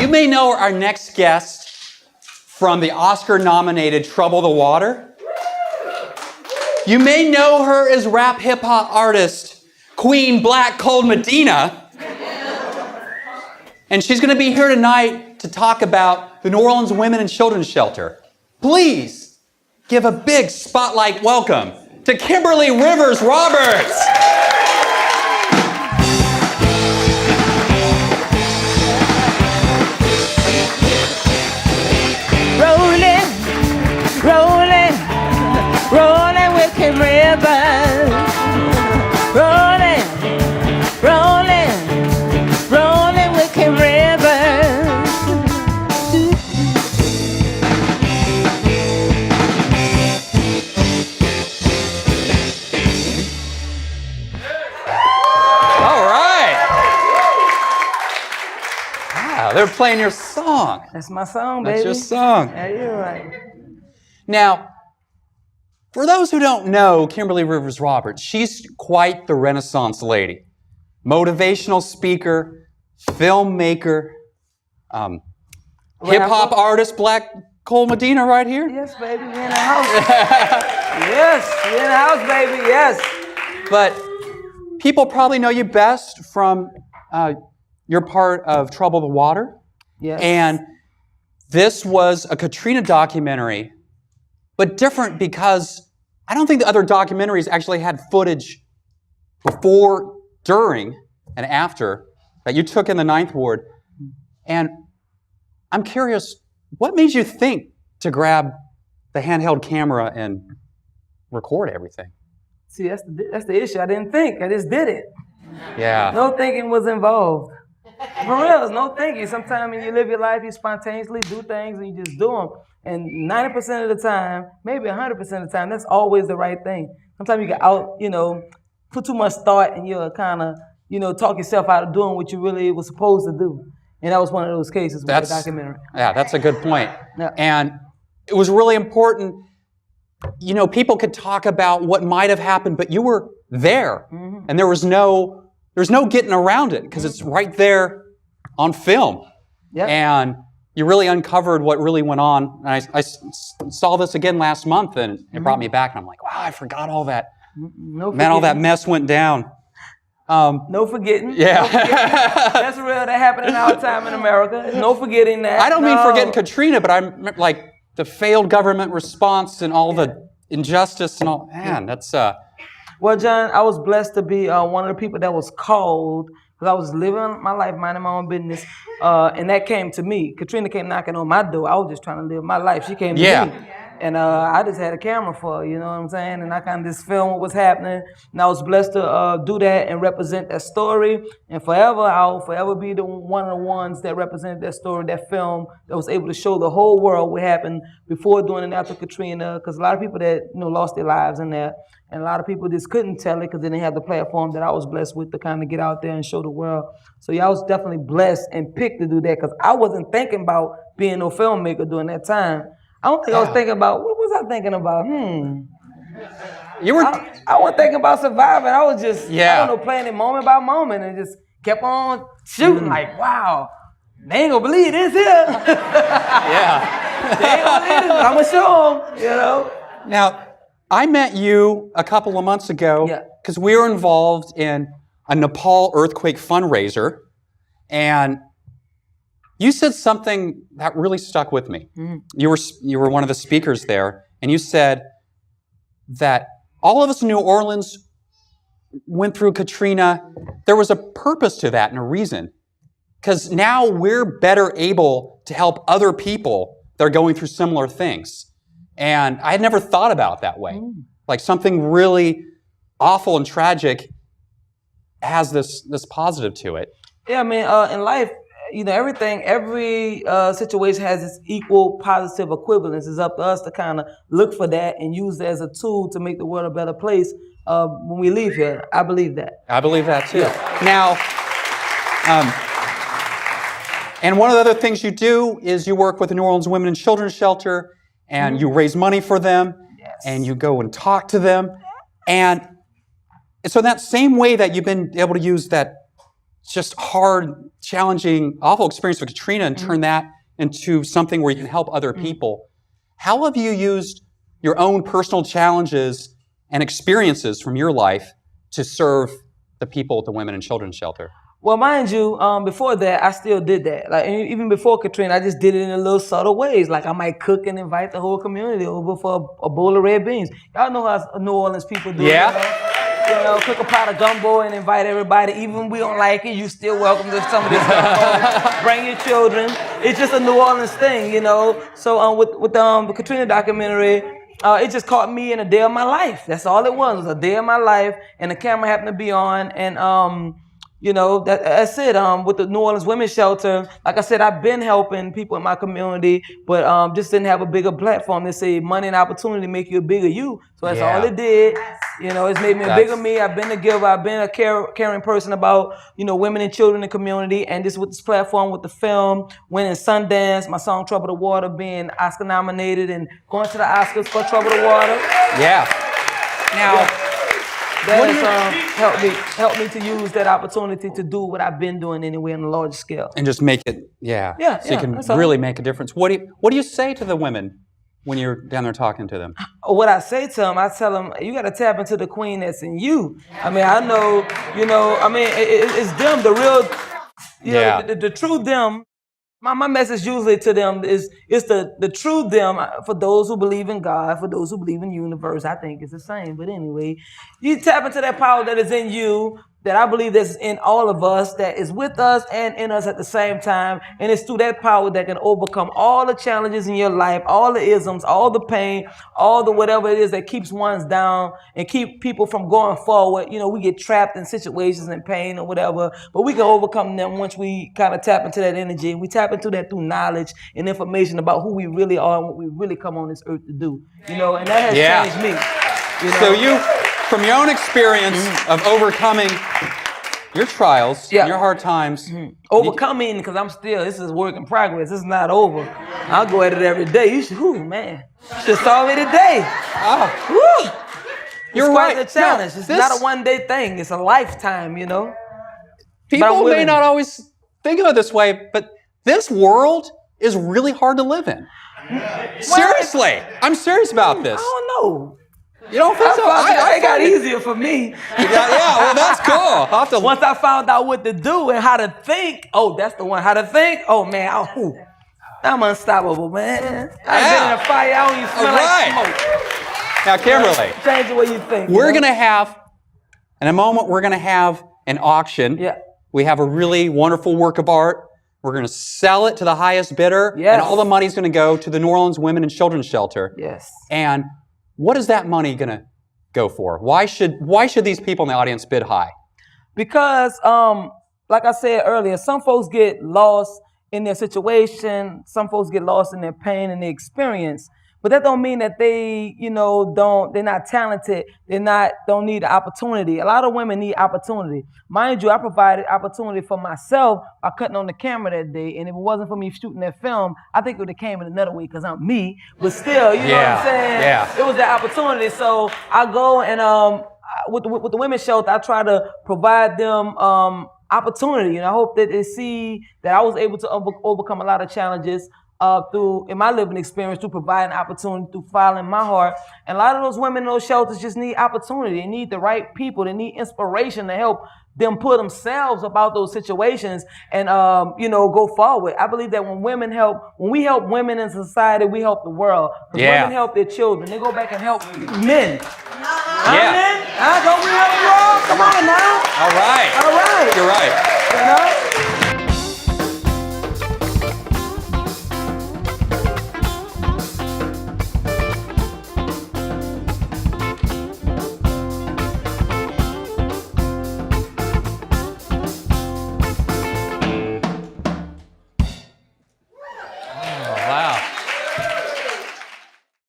You may know our next guest from the Oscar-nominated Trouble the Water. You may know her as rap hip-hop artist Queen Black Cold Medina. And she's going to be here tonight to talk about the New Orleans Women and Children's Shelter. Please give a big spotlight welcome to Kimberly Rivers Roberts. Rolling with Kim Rivers. Rolling with Kim Rivers. All right. Wow, they're playing your song. That's my song, baby. That's your song. Yeah, you're right. Now, for those who don't know Kimberly Rivers Roberts, she's quite the Renaissance lady. Motivational speaker, filmmaker, hip-hop artist, Black Cold Medina right here. Yes, baby, we in the house. Yes, we in the house, baby, yes. But people probably know you best from your part of Trouble the Water. Yes. And this was a Katrina documentary, but different because I don't think the other documentaries actually had footage before, during, and after that you took in the Ninth Ward. And I'm curious, what made you think to grab the handheld camera and record everything? See, that's the issue. I didn't think. I just did it. Yeah. No thinking was involved. For real, there's no thinking. Sometimes when you live your life, you spontaneously do things and you just do them. And 90% of the time, maybe 100% of the time, that's always the right thing. Sometimes you get out, put too much thought and you'll kind of, talk yourself out of doing what you really was supposed to do. And that was one of those cases with the documentary. Yeah, that's a good point. Yeah. And it was really important. People could talk about what might have happened, but you were there. Mm-hmm. And there's no getting around it because it's right there on film. Yep. And you really uncovered what really went on. And I saw this again last month, and it brought me back. And I'm like, wow, I forgot all that. Man, all that mess went down. No forgetting. Yeah. No forgetting. That's real. That happened in our time in America. No forgetting that. I don't mean forgetting Katrina, but I'm like the failed government response and all the injustice and all. Man, that's... Well, John, I was blessed to be one of the people that was called because I was living my life, minding my own business, and that came to me. Katrina came knocking on my door. I was just trying to live my life. She came to me. And I just had a camera for her, you know what I'm saying? And I kind of just filmed what was happening. And I was blessed to do that and represent that story. And forever, I'll forever be one of the ones that represented that story, that film, that was able to show the whole world what happened before, during, and after Katrina. Because a lot of people that lost their lives in that. And a lot of people just couldn't tell it because they didn't have the platform that I was blessed with to kind of get out there and show the world. So yeah, I was definitely blessed and picked to do that because I wasn't thinking about being no filmmaker during that time. I don't think I was thinking about, what was I thinking about? You were... I wasn't thinking about surviving. I was just, playing it moment by moment and just kept on shooting like, wow, they ain't gonna believe this here. Yeah. They ain't gonna believe this, but I'm gonna show them, Now, I met you a couple of months ago because we were involved in a Nepal earthquake fundraiser, and you said something that really stuck with me. Mm. You were one of the speakers there, and you said that all of us in New Orleans went through Katrina. There was a purpose to that and a reason, because now we're better able to help other people that are going through similar things. And I had never thought about it that way. Mm. Like something really awful and tragic has this positive to it. Yeah, I mean, in life, every situation has its equal positive equivalence. It's up to us to kind of look for that and use it as a tool to make the world a better place when we leave here. I believe that. I believe that too. Yeah. Now, and one of the other things you do is you work with the New Orleans Women and Children's Shelter, and you raise money for them, and you go and talk to them. And so in that same way that you've been able to use that just hard, challenging, awful experience with Katrina and turn that into something where you can help other people. How have you used your own personal challenges and experiences from your life to serve the people at the Women and Children's Shelter? Well, mind you, before that, I still did that. Like even before Katrina, I just did it in a little subtle ways. Like I might cook and invite the whole community over for a bowl of red beans. Y'all know how New Orleans people do it. You know, cook a pot of gumbo and invite everybody. Even when we don't like it, you still welcome to some of this gumbo. Bring your children. It's just a New Orleans thing, you know. So with the Katrina documentary, it just caught me in a day of my life. That's all it was a day of my life, and the camera happened to be on, and you know, that's it. With the New Orleans Women's Shelter, like I said, I've been helping people in my community, but just didn't have a bigger platform. They say money and opportunity make you a bigger you. So that's all it did. You know, it's made me a bigger me. I've been a giver. I've been a caring person about, you know, women and children in the community. And just with this platform, with the film, winning Sundance, my song Trouble the Water being Oscar nominated and going to the Oscars for Trouble the Water. Yeah. Now, that has helped me to use that opportunity to do what I've been doing anyway on a large scale. And just make it, so you can really make a difference. What do you say to the women when you're down there talking to them? What I say to them, I tell them, you got to tap into the queen that's in you. I mean, I know, you know, I mean, it's them, the real, you know, the true them. My message usually to them is the true them. For those who believe in God, for those who believe in the universe, I think it's the same. But anyway, you tap into that power that is in you, that I believe that's in all of us, that is with us and in us at the same time. And it's through that power that can overcome all the challenges in your life, all the isms, all the pain, all the whatever it is that keeps ones down and keep people from going forward. You know, we get trapped in situations and pain or whatever, but we can overcome them once we kind of tap into that energy. We tap into that through knowledge and information about who we really are and what we really come on this earth to do. You know, and that has changed me. You know? So you, from your own experience of overcoming your trials, and your hard times. Overcoming, because I'm still, this is work in progress. This is not over. I'll go at it every day. You should, man, just saw me today. You're right. It's quite a challenge. It's not a one-day thing. It's a lifetime, you know. People may not always think of it this way, but this world is really hard to live in. Seriously. I'm serious about this. I don't know. You don't think so? It got easier for me. Well, that's cool. Once I found out what to do and how to think, that's the one. How to think, man, I'm unstoppable, man. I've been in a fire, I don't even smell like smoke. Now, Kimberly, change the way you think. We're going to have, in a moment, we're going to have an auction. We have a really wonderful work of art. We're going to sell it to the highest bidder, and all the money's going to go to the New Orleans Women and Children's Shelter. And what is that money going to go for? Why should these people in the audience bid high? Because, like I said earlier, some folks get lost in their situation. Some folks get lost in their pain and their experience. But that don't mean that they, you know, they're not talented. Don't need the opportunity. A lot of women need opportunity. Mind you, I provided opportunity for myself by cutting on the camera that day. And if it wasn't for me shooting that film, I think it would have came in another way because I'm me. But still, you know what I'm saying? It was that opportunity. So I go and with the women's shelter, I try to provide them opportunity. And I hope that they see that I was able to overcome a lot of challenges in my living experience, through providing opportunity, through following my heart. And a lot of those women in those shelters just need opportunity. They need the right people. They need inspiration to help them put themselves about those situations and, go forward. I believe that when we help women in society, we help the world. Because women help their children. They go back and help men. Men? Don't we help the world? Come on now. All right. You're right. You know?